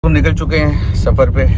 तो निकल चुके हैं सफर पे।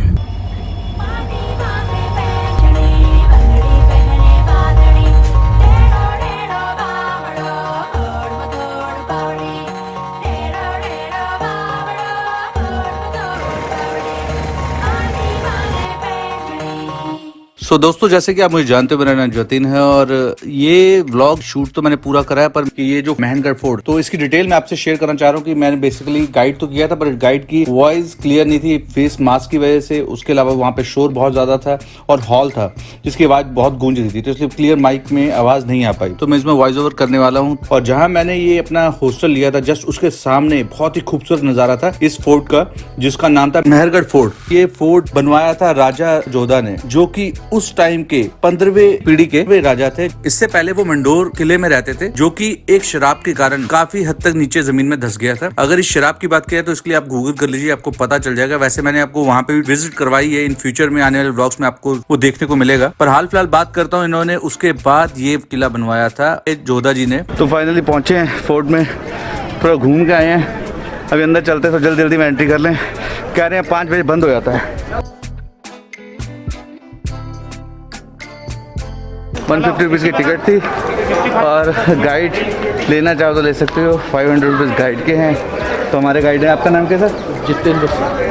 सो दोस्तों, जैसे कि आप मुझे जानते हो, मेरा नाम जतिन है और ये व्लॉग शूट तो मैंने पूरा करा है, पर ये जो महनगढ़ फोर्ट, तो इसकी डिटेल मैं आपसे शेयर करना चाह रहा हूँ कि मैंने बेसिकली गाइड तो किया था, पर गाइड की वॉइस क्लियर नहीं थी फेस मास्क की वजह से। उसके अलावा वहाँ पे शोर बहुत ज्यादा था और हॉल था जिसकी आवाज बहुत गूंज रही थी, तो इसलिए क्लियर माइक में आवाज नहीं आ पाई। तो मैं इसमें वॉइस ओवर करने वाला हूँ। और जहाँ मैंने ये अपना हॉस्टल लिया था, जस्ट उसके सामने बहुत ही खूबसूरत नजारा था इस फोर्ट का, जिसका नाम था महरगढ़ फोर्ट। ये फोर्ट बनवाया था राजा जोधा ने, जो कि उस टाइम के 15वीं पीढ़ी के वे राजा थे। इससे पहले वो मंडोर किले में रहते थे, जो कि एक शराब के कारण काफी हद तक नीचे जमीन में धस गया था। अगर इस शराब की बात करें तो इसके लिए आप गूगल कर लीजिए, आपको पता चल जाएगा। वैसे मैंने आपको वहाँ पे भी विजिट करवाई है, इन फ्यूचर में आने वाले व्लॉग्स में आपको वो देखने को मिलेगा। पर हाल फिलहाल बात करता हूँ, इन्होंने उसके बाद ये किला बनवाया था जोधा जी ने। तो फाइनली पहुंचे हैं फोर्ट में, थोड़ा घूम के आए हैं। अभी अंदर चलते तो जल्दी जल्दी में एंट्री कर लें। कह रहे हैं 5 बजे बंद हो जाता है। 150 रुपीज़ की टिकट थी और गाइड लेना चाहो तो ले सकते हो। 500 रुपीज़ गाइड के हैं। तो हमारे गाइड है, आपका नाम क्या सर?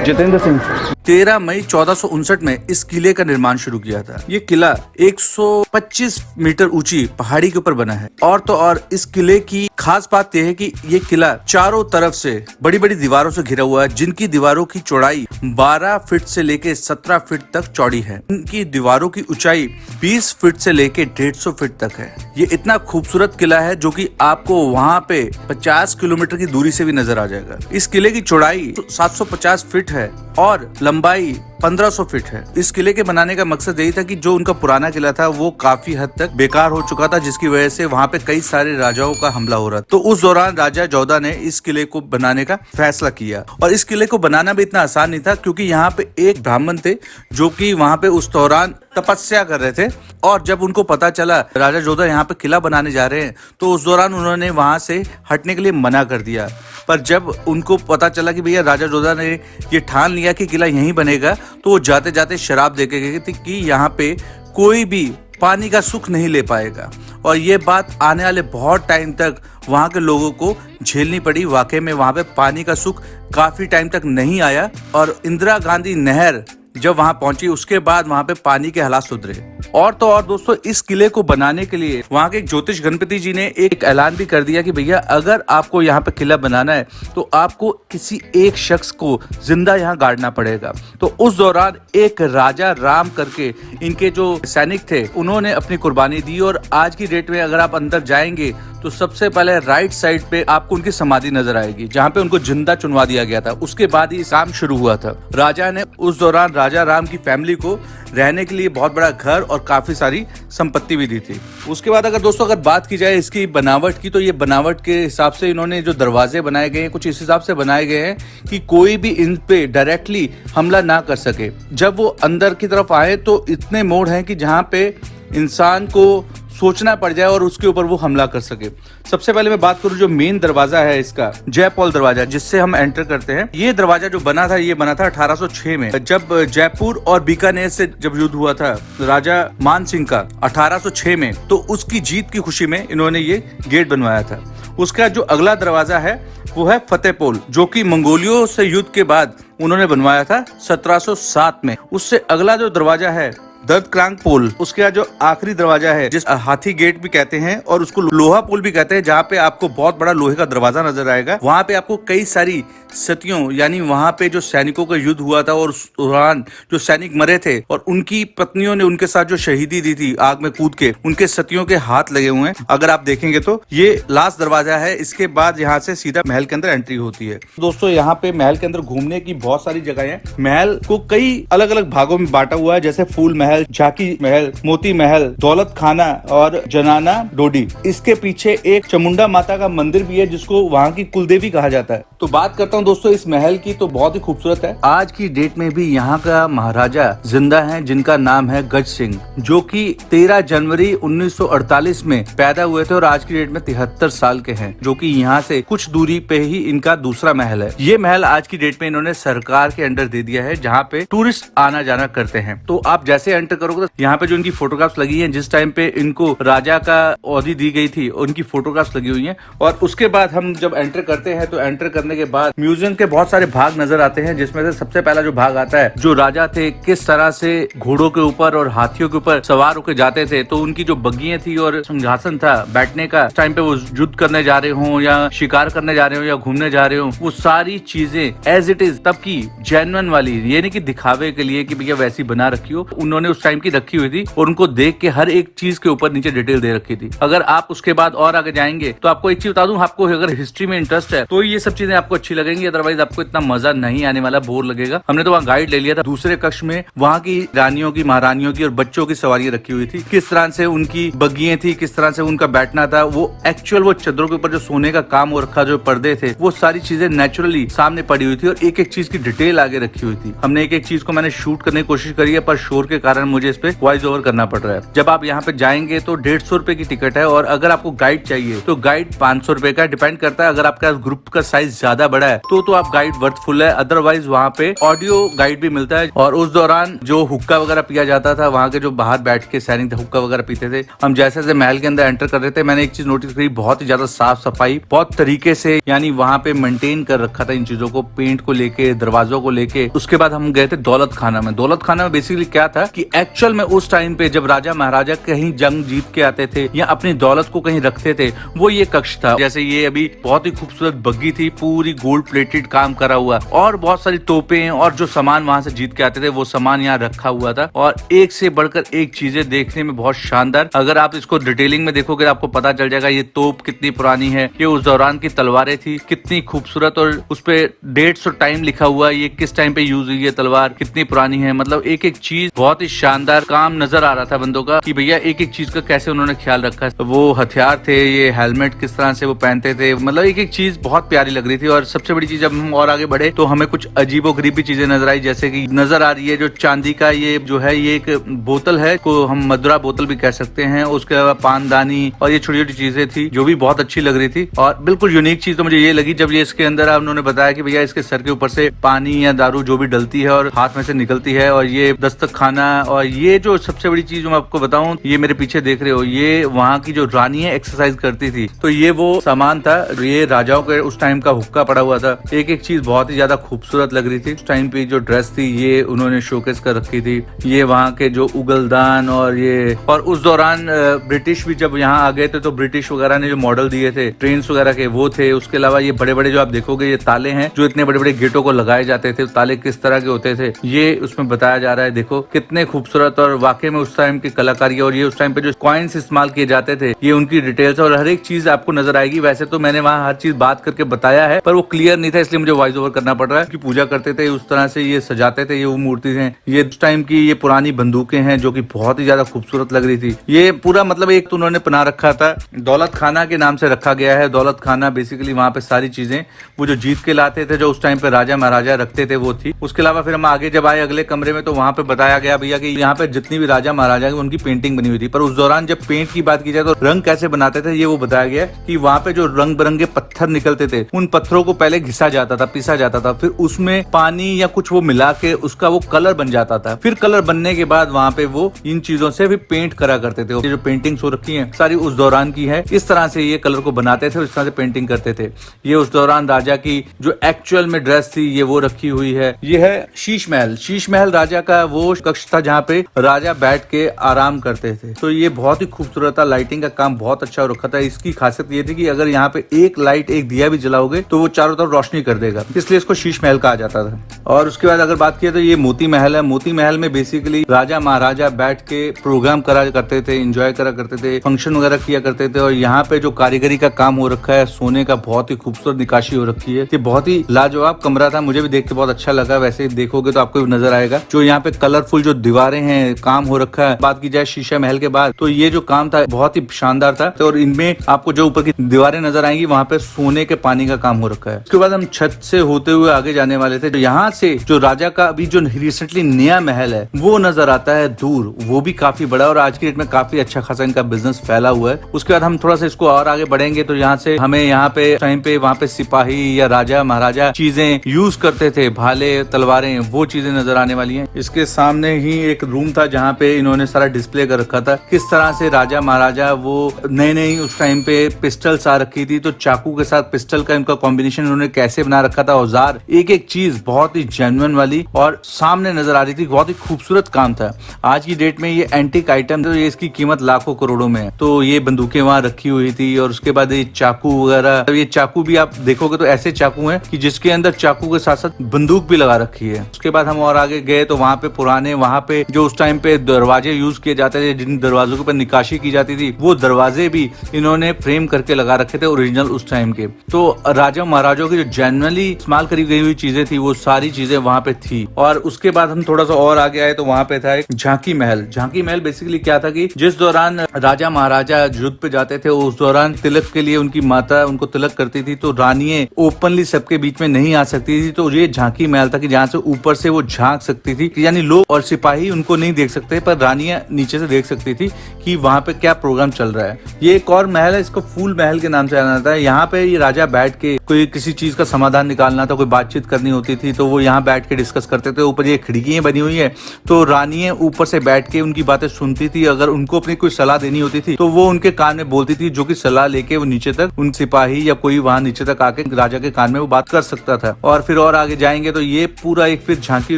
जितेंद्र सिंह। 13 मई 1459 में इस किले का निर्माण शुरू किया था। ये किला 125 मीटर ऊंची पहाड़ी के ऊपर बना है। और तो और इस किले की खास बात यह है कि ये किला चारों तरफ से बड़ी बड़ी दीवारों से घिरा हुआ है, जिनकी दीवारों की चौड़ाई 12 फीट से लेके 17 फीट तक चौड़ी है। इनकी दीवारों की ऊंचाई 20 फीट से लेके 150 फीट तक है। ये इतना खूबसूरत किला है जो कि आपको वहाँ पे 50 किलोमीटर की दूरी से भी नजर आ जाएगा। इस किले की चौड़ाई 750 फीट है और लंबाई 1500 फीट है। इस किले के बनाने का मकसद यही था कि जो उनका पुराना किला था वो काफी हद तक बेकार हो चुका था, जिसकी वजह से वहाँ पे कई सारे राजाओं का हमला हो रहा था। तो उस दौरान राजा जोधा ने इस किले को बनाने का फैसला किया। और इस किले को बनाना भी इतना आसान नहीं था, क्योंकि यहाँ पे एक ब्राह्मण थे जो कि वहाँ पे उस दौरान तपस्या कर रहे थे। और जब उनको पता चला राजा जोधा यहाँ पे किला बनाने जा रहे हैं, तो उस दौरान उन्होंने वहां से हटने के लिए मना कर दिया। पर जब उनको पता चला कि भैया राजा जोधा ने ये ठान लिया कि किला यहीं बनेगा, तो वो जाते जाते शराब देके गए थे कि यहाँ पे कोई भी पानी का सुख नहीं ले पाएगा। और ये बात आने वाले बहुत टाइम तक वहाँ के लोगों को झेलनी पड़ी। वाकई में वहाँ पे पानी का सुख काफी टाइम तक नहीं आया। और इंदिरा गांधी नहर जब वहां पहुंची, उसके बाद वहां पे पानी के हालात सुधरे। और तो और दोस्तों, इस किले को बनाने के लिए वहां के एक ज्योतिष गणपति जी ने एक ऐलान भी कर दिया कि भैया अगर आपको यहाँ पे किला बनाना है तो आपको किसी एक शख्स को जिंदा यहाँ गाड़ना पड़ेगा। तो उस दौरान एक राजा राम करके इनके जो सैनिक थे, उन्होंने अपनी कुर्बानी दी। और आज की डेट में अगर आप अंदर जाएंगे तो सबसे पहले राइट साइड पे आपको उनकी समाधि नजर आएगी, जहाँ पे उनको जिंदा चुनवा दिया गया था। उसके बाद ही काम शुरू हुआ था। राजा ने उस दौरान राजा राम की फैमिली को रहने के लिए बहुत बड़ा घर और काफी सारी संपत्ति भी दी थी। उसके बाद अगर दोस्तों अगर बात की जाए इसकी बनावट की, तो ये बनावट के हिसाब से इन्होंने जो दरवाजे बनाए गए हैं, कुछ इस हिसाब से बनाए गए हैं कि कोई भी इन पे डायरेक्टली हमला ना कर सके। जब वो अंदर की तरफ आए तो इतने मोड़ हैं कि जहाँ पे इंसान को सोचना पड़ जाए और उसके ऊपर वो हमला कर सके। सबसे पहले मैं बात करूं जो मेन दरवाजा है इसका, जयपौल दरवाजा, जिससे हम एंटर करते हैं। ये दरवाजा जो बना था, ये बना था 1806 में, जब जयपुर और बीकानेर से जब युद्ध हुआ था राजा मान सिंह का 1806 में, तो उसकी जीत की खुशी में इन्होंने ये गेट बनवाया था। उसका जो अगला दरवाजा है वो है फतेहपोल, जो कि मंगोलियों से युद्ध के बाद उन्होंने बनवाया था 1707 में। उससे अगला जो दरवाजा है दर्दक्रांग पोल, उसका जो आखिरी दरवाजा है, जिस हाथी गेट भी कहते हैं और उसको लोहा पोल भी कहते हैं, जहाँ पे आपको बहुत बड़ा लोहे का दरवाजा नजर आएगा। वहाँ पे आपको कई सारी सतियों, यानी वहाँ पे जो सैनिकों का युद्ध हुआ था और उस दौरान जो सैनिक मरे थे और उनकी पत्नियों ने उनके साथ जो शहीदी दी थी आग में कूद के, उनके सतियों के हाथ लगे हुए हैं। अगर आप देखेंगे तो ये लास्ट दरवाजा है। इसके बाद यहाँ से सीधा महल के अंदर एंट्री होती है। दोस्तों, यहाँ पे महल के अंदर घूमने की बहुत सारी जगह है। महल को कई अलग अलग भागों में बांटा हुआ है, जैसे फूल महल, झाकी महल, मोती महल, दौलत खाना और जनाना डोडी। इसके पीछे एक चामुंडा माता का मंदिर भी है, जिसको वहाँ की कुलदेवी कहा जाता है। तो बात करता हूँ दोस्तों इस महल की, तो बहुत ही खूबसूरत है। आज की डेट में भी यहाँ का महाराजा जिंदा है जिनका नाम है गज सिंह, जो कि 13 जनवरी 1948 में पैदा हुए थे और आज की डेट में 73 साल के हैं, जो कि यहाँ से कुछ दूरी पे ही इनका दूसरा महल है। ये महल आज की डेट में इन्होंने सरकार के अंडर दे दिया है, जहाँ पे टूरिस्ट आना जाना करते हैं। तो आप जैसे एंटर करोगे तो यहाँ पे जो इनकी फोटोग्राफ्स लगी है, जिस टाइम पे इनको राजा का औहदी दी गई थी उनकी फोटोग्राफ्स लगी हुई है। और उसके बाद हम जब एंटर करते हैं तो एंटर करने के बाद म्यूजियम के बहुत सारे भाग नजर आते हैं, जिसमें से सबसे पहला जो भाग आता है, जो राजा थे किस तरह से घोड़ों के ऊपर और हाथियों के ऊपर सवार होकर जाते थे। तो उनकी जो बग्गियां थी और सिंहासन था बैठने का, इस टाइम पे वो युद्ध करने जा रहे हो या शिकार करने जा रहे हो या घूमने जा रहे हो, वो सारी चीजें एज इट इज तब की जेन्युइन वाली, ये नहीं कि दिखावे के लिए कि भैया वैसी बना रखी हो, उन्होंने उस टाइम की रखी हुई थी और उनको देख के हर एक चीज के ऊपर नीचे डिटेल दे रखी थी। अगर आप उसके बाद और आगे जाएंगे तो आपको एक चीज बता दूं, आपको अगर हिस्ट्री में इंटरेस्ट है तो ये सब चीजें आपको अच्छी लगेंगी, अदरवाइज आपको इतना मजा नहीं आने वाला, बोर लगेगा। हमने तो वहाँ गाइड ले लिया था। दूसरे कक्ष में वहाँ की रानियों की, महारानियों की और बच्चों की सवारियां रखी हुई थी, किस तरह से उनकी बग्गियां थी, किस तरह से उनका बैठना था, वो एक्चुअल वो चद्दरों के ऊपर जो सोने का काम हो रखा, जो पर्दे थे, वो सारी चीजें नेचुरली सामने पड़ी हुई थी और एक एक चीज की डिटेल आगे रखी हुई थी। हमने एक एक चीज को मैंने शूट करने की कोशिश करी है, पर शोर के कारण मुझे इस पे वॉइस ओवर करना पड़ रहा है। जब आप यहाँ पे जाएंगे तो 150 रुपए की टिकट है और अगर आपको गाइड चाहिए तो गाइड 500 रुपए का, डिपेंड करता है। अगर आपका ग्रुप का साइज ज्यादा बड़ा है तो आप गाइड वर्थफुल है, अदरवाइज वहाँ पे ऑडियो गाइड भी मिलता है। और उस दौरान जो हुक्का वगैरह पिया जाता था, वहाँ के जो बाहर बैठ के सैनिक हुक्का वगैरह पीते थे। हम जैसे जैसे महल के अंदर एंटर कर रहे थे, मैंने एक चीज नोटिस करी, बहुत ही ज्यादा साफ सफाई बहुत तरीके से यानी वहाँ पे मेंटेन कर रखा था इन चीजों को, पेंट को लेके, दरवाजों को लेके। उसके बाद हम गए थे दौलत खाना में। दौलत खाना में बेसिकली क्या था कि एक्चुअल में उस टाइम पे जब राजा महाराजा कहीं जंग जीत के आते थे या अपनी दौलत को कहीं रखते थे, वो ये कक्ष था। जैसे ये अभी बहुत ही खूबसूरत बग्गी थी, पूरी गोल्ड प्लेटेड काम करा हुआ, और बहुत सारी तोपें और जो सामान वहां से जीत के आते थे वो सामान यहाँ रखा हुआ था, और एक से बढ़कर एक चीजें देखने में बहुत शानदार। अगर आप इसको डिटेलिंग में देखोगे आपको पता चल जाएगा ये तोप कितनी पुरानी है, ये उस दौरान की तलवारें थी, कितनी खूबसूरत, और उस पे डेट्स और टाइम लिखा हुआ, ये किस टाइम पे यूज हुई है तलवार, कितनी पुरानी है। मतलब एक एक चीज बहुत ही शानदार काम नजर आ रहा था बंदों का कि भैया एक एक चीज का कैसे उन्होंने ख्याल रखा है। वो हथियार थे, ये हेलमेट किस तरह से वो पहनते थे, मतलब एक एक चीज बहुत प्यारी लग रही थी। और सबसे बड़ी चीज, जब हम और आगे बढ़े तो हमें कुछ अजीबोगरीबी चीजें नजर आई, जैसे कि नजर आ रही है जो चांदी का ये जो है, ये एक बोतल है, को हम मदुरा बोतल भी कह सकते हैं। उसके अलावा पानदानी और ये छोटी छोटी चीजें थी जो भी बहुत अच्छी लग रही थी। और बिल्कुल यूनिक चीज तो मुझे ये लगी जब ये इसके अंदर उन्होंने बताया कि भैया इसके सर के ऊपर से पानी या दारू जो भी डलती है और हाथ में से निकलती है, और ये दस्तक खाना, और ये जो सबसे बड़ी चीज मैं आपको बताऊं, ये मेरे पीछे देख रहे हो, ये वहाँ की जो रानी है एक्सरसाइज करती थी, तो ये वो सामान था। ये राजाओं के उस टाइम का हुक्का पड़ा हुआ था। एक एक चीज बहुत ही ज्यादा खूबसूरत लग रही थी। उस टाइम पे जो ड्रेस थी ये उन्होंने शोकेस कर रखी थी। ये वहाँ के जो उगलदान और ये, और उस दौरान ब्रिटिश भी जब यहाँ आ गए थे तो ब्रिटिश वगैरह ने जो मॉडल दिए थे ट्रेन वगैरह के, वो थे। उसके अलावा ये बड़े बड़े जो आप देखोगे ये ताले हैं जो इतने बड़े बड़े गेटों को लगाए जाते थे, ताले किस तरह के होते थे ये उसमें बताया जा रहा है। देखो कितने खूबसूरत, और वाकई में उस टाइम की कलाकारी, और ये उस टाइम पे जो कॉइन्स इस्तेमाल किए जाते थे, ये उनकी डिटेल्स और हर एक चीज आपको नजर आएगी। वैसे तो मैंने वहाँ हर चीज बात करके बताया है, पर वो क्लियर नहीं था, इसलिए मुझे वॉइस ओवर करना पड़ रहा है कि पूजा करते थे उस तरह से, ये सजाते थे, ये वो मूर्ति है, ये उस टाइम की ये पुरानी बंदूकें हैं जो कि बहुत ही ज्यादा खूबसूरत लग रही थी। ये पूरा मतलब एक तो उन्होंने बना रखा था, दौलत खाना के नाम से रखा गया है। दौलत खाना बेसिकली वहाँ पे सारी चीजें वो जो जीत के लाते थे, जो उस टाइम पे राजा महाराजा रखते थे, वो थी। उसके अलावा फिर हम आगे जब आए अगले कमरे में तो वहाँ पे बताया गया भैया कि यहाँ पे जितनी भी राजा महाराजा उनकी पेंटिंग बनी हुई थी, पर उस दौरान जब पेंट की बात की जाए तो रंग कैसे बनाते थे ये वो बताया गया कि वहाँ पे जो रंग बिरंगे पत्थर निकलते थे, उन पत्थरों को पहले घिसा जाता था, पिसा जाता था, फिर उसमें पानी या कुछ वो मिला के उसका वो कलर बन जाता था। फिर कलर बनने के बाद वहाँ पे वो इन चीजों से भी पेंट करा करते थे। जो पेंटिंग्स हो रखी हैं सारी उस दौरान की है, इस तरह से ये कलर को बनाते थे, इस तरह से पेंटिंग करते थे। ये उस दौरान राजा की जो एक्चुअल में ड्रेस थी ये वो रखी हुई है। ये है शीश महल। शीश महल राजा का वो कक्ष था जहाँ पे राजा बैठ के आराम करते थे। तो ये बहुत ही खूबसूरत था, लाइटिंग का काम बहुत अच्छा हो रखा था। इसकी खासियत ये थी कि अगर यहाँ पे एक लाइट, एक दिया भी जलाओगे तो वो चारों तरफ रोशनी कर देगा, इसलिए इसको शीश महल कहा जाता था। और उसके बाद अगर बात किया तो ये मोती महल है। मोती महल में बेसिकली राजा महाराजा बैठ के प्रोग्राम करा करते थे, एंजॉय करा करते थे, फंक्शन वगैरह किया करते थे। और यहाँ पे जो कारीगरी का काम हो रखा है, सोने का बहुत ही खूबसूरत निकाशी हो रखी है। ये बहुत ही लाजवाब कमरा था, मुझे भी देख के बहुत अच्छा लगा। वैसे देखोगे तो आपको भी नजर आएगा जो यहाँ पे कलरफुल जो दीवारें हैं, काम हो रखा है। बात की जाए शीशा महल के बाद तो ये जो काम था बहुत ही शानदार था। और इनमें आपको जो ऊपर की दीवारें नजर आएंगी वहाँ पे सोने के पानी का काम हो रखा है। उसके बाद हम छत से होते हुए आगे जाने वाले थे। तो यहाँ से जो राजा का अभी जो रिसेंटली नया महल है वो नजर आता है दूर, वो भी काफी बड़ा और आज की डेट में काफी अच्छा खासा इनका बिजनेस फैला हुआ है। उसके बाद हम थोड़ा सा इसको और आगे बढ़ेंगे तो यहाँ से हमें यहाँ पे टाइम पे वहाँ पे सिपाही या राजा महाराजा चीजें यूज करते थे, भाले तलवारें, वो चीजें नजर आने वाली हैं। इसके सामने ही एक रूम था जहाँ पे इन्होंने सारा डिस्प्ले कर रखा था, किस तरह से राजा महाराजा वो नई नई उस टाइम पे पिस्टल्स आ रखी थी तो चाकू के साथ पिस्टल का इनका कॉम्बिनेशन इन्होंने कैसे बना रखा था, औजार एक एक चीज बहुत ही जेन्युइन वाली और सामने नजर आ रही थी, बहुत ही खूबसूरत काम था। आज की डेट में ये एंटीक आइटम तो ये इसकी कीमत लाखों करोड़ों में है। तो ये बंदूकें वहाँ रखी हुई थी और उसके बाद ये चाकू वगैरह, ये चाकू भी आप देखोगे तो ऐसे चाकू हैं कि जिसके अंदर चाकू के साथ साथ बंदूक भी लगा रखी है। उसके बाद हम और आगे गए तो वहाँ पे पुराने, वहाँ पे जो उस टाइम पे दरवाजे यूज किए जाते थे, जिन दरवाजों के ऊपर निकाशी की जाती थी, वो दरवाजे भी इन्होंने फ्रेम करके लगा रखे थे ओरिजिनल उस टाइम के। तो राजा महाराजाओं की जो जनरली इस्तेमाल करी गई हुई चीजें थी वो सारी चीजें वहाँ पे थी। और उसके बाद हम थोड़ा सा और आगे आए तो वहाँ पे था एक झांकी महल। झांकी महल बेसिकली क्या था कि जिस दौरान राजा महाराजा युद्ध पे जाते थे उस दौरान तिलक के लिए उनकी माता उनको तिलक करती थी, तो रानियां ओपनली सबके बीच में नहीं आ सकती थी। तो ये झांकी महल था कि जहाँ से ऊपर से वो झांक सकती थी, यानी लोग और सिपाही उनको नहीं देख सकते पर रानियां नीचे से देख सकती थी कि वहाँ पे क्या प्रोग्राम चल रहा है। ये एक और महल है, इसको फूल महल के नाम से जाना जाता है। यहाँ पे ये राजा बैठ के कोई किसी चीज का समाधान निकालना था, कोई बातचीत करनी होती थी तो वो यहाँ बैठ के डिस्कस करते थे। ऊपर ये खिड़कियां बनी हुई है तो रानियां ऊपर से बैठ के उनकी बातें सुनती थी। अगर उनको अपनी कोई सलाह देनी होती थी तो वो उनके कान में बोलती थी, जो कि सलाह लेके वो नीचे तक उन सिपाही या कोई वहां नीचे तक आके राजा के कान में वो बात कर सकता था। और फिर और आगे जाएंगे तो ये पूरा एक फिर झांकी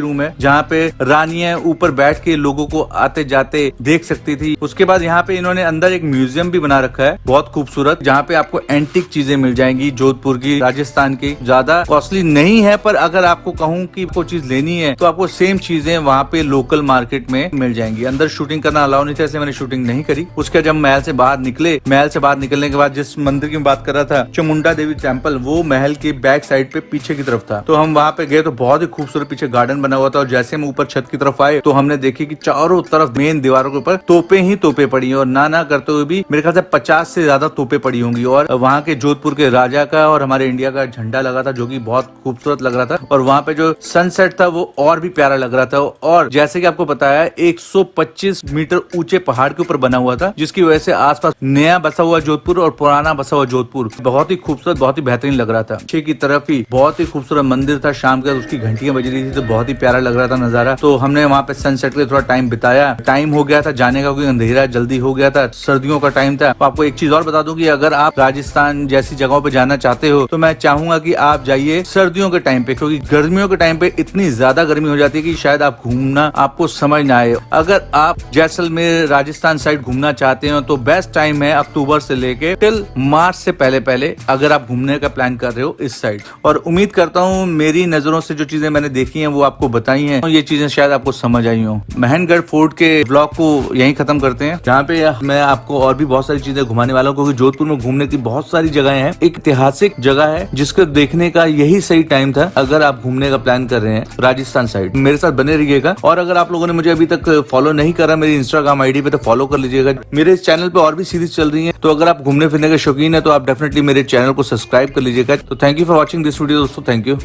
रूम है जहाँ पे रानियां ऊपर बैठ के लोगों को आते जाते देख सकती थी। उसके बाद यहाँ पे इन्होंने अंदर एक म्यूजियम भी बना रखा है बहुत खूबसूरत, जहाँ पे आपको एंटीक चीजें मिल जाएंगी, जोधपुर की, राजस्थान की। ज्यादा कॉस्टली नहीं है पर अगर आपको कहूँ कि कोई चीज लेनी है तो आपको सेम चीजें वहाँ पे लोकल मार्केट में मिल जाएंगी। अंदर शूटिंग करना अलाउ नहीं था इसलिए मैंने शूटिंग नहीं करी। उसके जब महल से बाहर निकले, महल से बाहर निकलने के बाद जिस मंदिर की बात कर रहा था, चामुंडा देवी टेम्पल, वो महल के बैक साइड पे पीछे की तरफ था। तो हम वहाँ पे गए तो बहुत ही खूबसूरत पीछे गार्डन बना हुआ था और जैसे हम ऊपर छत की तरफ आए तो हमने देखी कि चारों तरफ मेन दीवारों के ऊपर तोपे ही तोपे पड़ी और ना करते हुए भी मेरे ख्याल से 50 से ज्यादा तोपे पड़ी होंगी। और वहाँ के जोधपुर के राजा का और हमारे इंडिया का झंडा लगा था जो कि बहुत खूबसूरत लग रहा था। और वहाँ पे जो सनसेट था वो और भी प्यारा लग रहा था। और जैसे कि आपको बताया 125 मीटर ऊंचे पहाड़ के ऊपर बना हुआ था, जिसकी वजह से आसपास नया बसा हुआ जोधपुर और पुराना बसा हुआ जोधपुर बहुत ही खूबसूरत, बहुत ही बेहतरीन लग रहा था। पीछे की तरफ ही बहुत ही खूबसूरत मंदिर था, शाम के उसकी घंटियां बज रही थी तो बहुत ही प्यारा लग रहा था नजारा। तो हमने वहाँ पे सनसेट के थोड़ा टाइम बिताया। टाइम हो गया था जाने का, क्योंकि अंधेरा जल्दी हो गया था, सर्दियों का टाइम था। तो आपको एक चीज और बता दूं कि अगर आप राजस्थान जैसी जगहों पे जाना चाहते हो तो मैं चाहूंगा कि आप जाइए सर्दियों के टाइम पे, क्योंकि गर्मियों के टाइम पे इतनी ज्यादा गर्मी हो जाती है कि शायद आप घूमना आपको समझ ना आए। अगर आप जैसलमेर राजस्थान साइड घूमना चाहते हो तो बेस्ट टाइम है अक्टूबर से लेके टिल मार्च से पहले अगर आप घूमने का प्लान कर रहे हो इस साइड। और उम्मीद करता हूँ मेरी नजरों से जो चीजें मैंने देखी हैं वो आपको बताई हैं, ये चीजें शायद आपको समझ आई हो। महनगढ़ फोर्ट के ब्लॉग को यहीं खत्म करते हैं, जहाँ पे मैं आपको और भी बहुत सारी चीजें घुमाने वाला हूँ, क्योंकि जोधपुर में घूमने की बहुत सारी जगह हैं। एक ऐतिहासिक जगह है जिसको देखने का यही सही टाइम था अगर आप घूमने का प्लान कर रहे हैं राजस्थान साइड। मेरे साथ बने रहिएगा। और अगर आप लोगों ने मुझे अभी तक फॉलो नहीं करा मेरी इंस्टाग्राम आईडी पे तो फॉलो कर लीजिएगा। मेरे इस चैनल पे और भी सीरीज चल रही है, तो अगर आप घूमने फिरने के शौकीन है तो आप डेफिनेटली मेरे चैनल को सब्सक्राइब कर लीजिएगा। तो thank you for watching this video दोस्तों, थैंक यू।